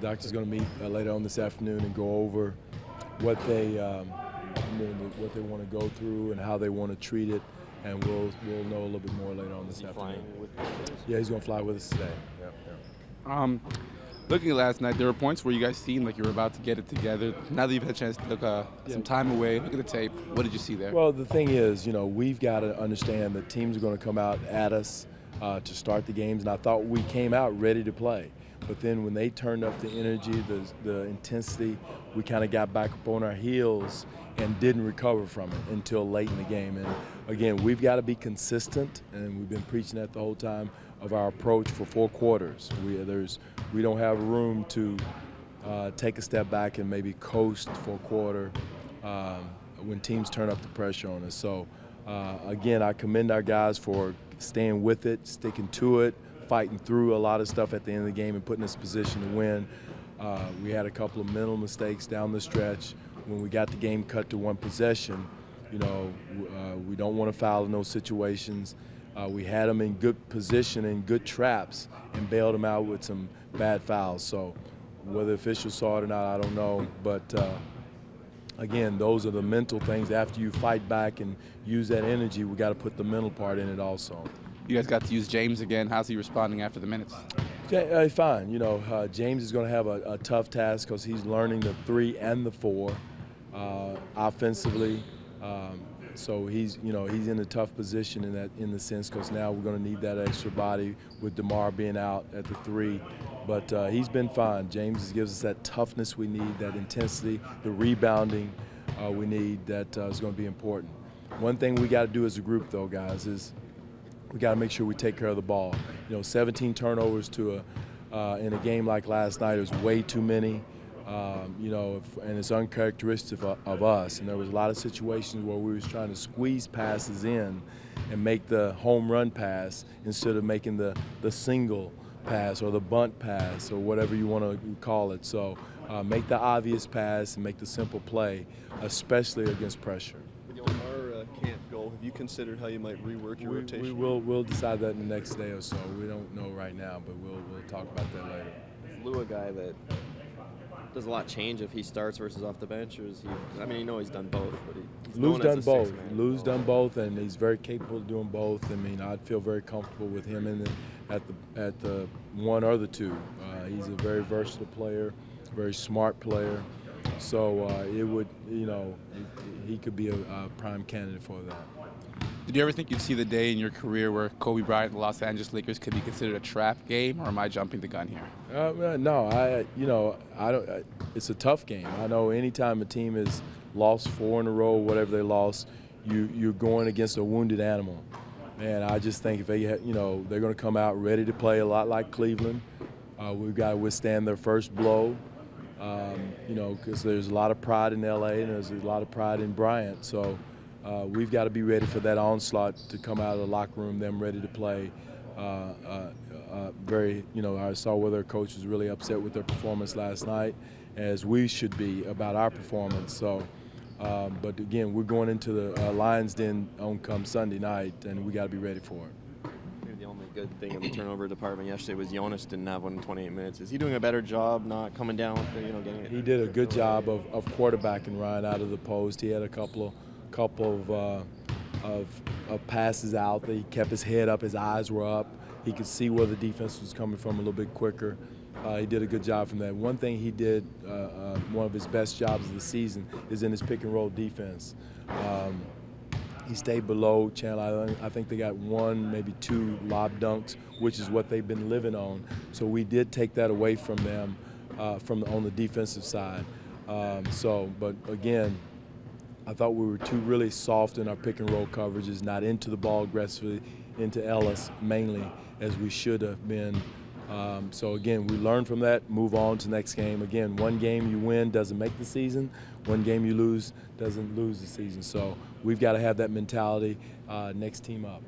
The doctor's going to meet later on this afternoon and go over what they what they want to go through and how they want to treat it, and we'll know a little bit more later on this afternoon. Flying with us? Yeah, he's going to fly with us today. Yeah. Looking at last night, there were points where you guys seemed like you were about to get it together. Now that you've had a chance to look some time away, look at the tape, what did you see there? Well, the thing is, we've got to understand that teams are going to come out at us to start the games, and I thought we came out ready to play. But then when they turned up the energy, the intensity, we kind of got back up on our heels and didn't recover from it until late in the game. And again, we've got to be consistent, and we've been preaching that the whole time, of our approach for 4 quarters. We don't have room to take a step back and maybe coast for a quarter when teams turn up the pressure on us. So again, I commend our guys for staying with it, sticking to it, fighting through a lot of stuff at the end of the game and putting us in position to win. We had a couple of mental mistakes down the stretch. When we got the game cut to 1 possession, we don't want to foul in those situations. We had them in good position and good traps and bailed them out with some bad fouls. So whether officials saw it or not, I don't know. But again, those are the mental things. After you fight back and use that energy, we got to put the mental part in it also. You guys got to use James again. How's he responding after the minutes? Fine. James is going to have a tough task because he's learning the 3 and the 4 offensively. So he's in a tough position in the sense, because now we're going to need that extra body with DeMar being out at the 3. But he's been fine. James gives us that toughness we need, that intensity, the rebounding we need that is going to be important. One thing we got to do as a group, though, guys, is we got to make sure we take care of the ball. 17 turnovers in a game like last night is way too many. And it's uncharacteristic of us. And there was a lot of situations where we was trying to squeeze passes in and make the home run pass instead of making the single pass or the bunt pass or whatever you want to call it. So make the obvious pass and make the simple play, especially against pressure. With Omar can't go, have you considered how you might rework your rotation? We'll decide that in the next day or so. We don't know right now, but we'll talk about that later. Is Lou a guy that does a lot change if he starts versus off the bench, or is he? I mean, he's done both, but he's Lou's done both. Lou's done both, and he's very capable of doing both. I mean, I'd feel very comfortable with him at the 1 or the 2. He's a very versatile player, very smart player. So he could be a prime candidate for that. Did you ever think you'd see the day in your career where Kobe Bryant and the Los Angeles Lakers could be considered a trap game, or am I jumping the gun here? No, I don't. It's a tough game. I know anytime a team has lost 4 in a row, whatever they lost, you're going against a wounded animal. And I just think if they're going to come out ready to play, a lot like Cleveland. We've got to withstand their first blow. Because there's a lot of pride in LA and there's a lot of pride in Bryant. So we've got to be ready for that onslaught to come out of the locker room, them ready to play. I saw where their coach was really upset with their performance last night, as we should be about our performance. So, but again, we're going into the Lions Den on come Sunday night, and we got to be ready for it. Maybe the only good thing in the turnover department yesterday was Jonas didn't have one in 28 minutes. Is he doing a better job not coming down with the, getting it? He did a good job of quarterbacking Ryan out of the post. He had a couple of passes out. He kept his head up, his eyes were up. He could see where the defense was coming from a little bit quicker. He did a good job from that. One thing he did, one of his best jobs of the season, is in his pick and roll defense. He stayed below Chandler. I think they got 1, maybe 2 lob dunks, which is what they've been living on. So we did take that away from them on the defensive side. But again, I thought we were too really soft in our pick and roll coverages, not into the ball aggressively, into Ellis mainly, as we should have been. So again, we learn from that, move on to the next game. Again, 1 game you win doesn't make the season. 1 game you lose doesn't lose the season. So we've got to have that mentality next team up.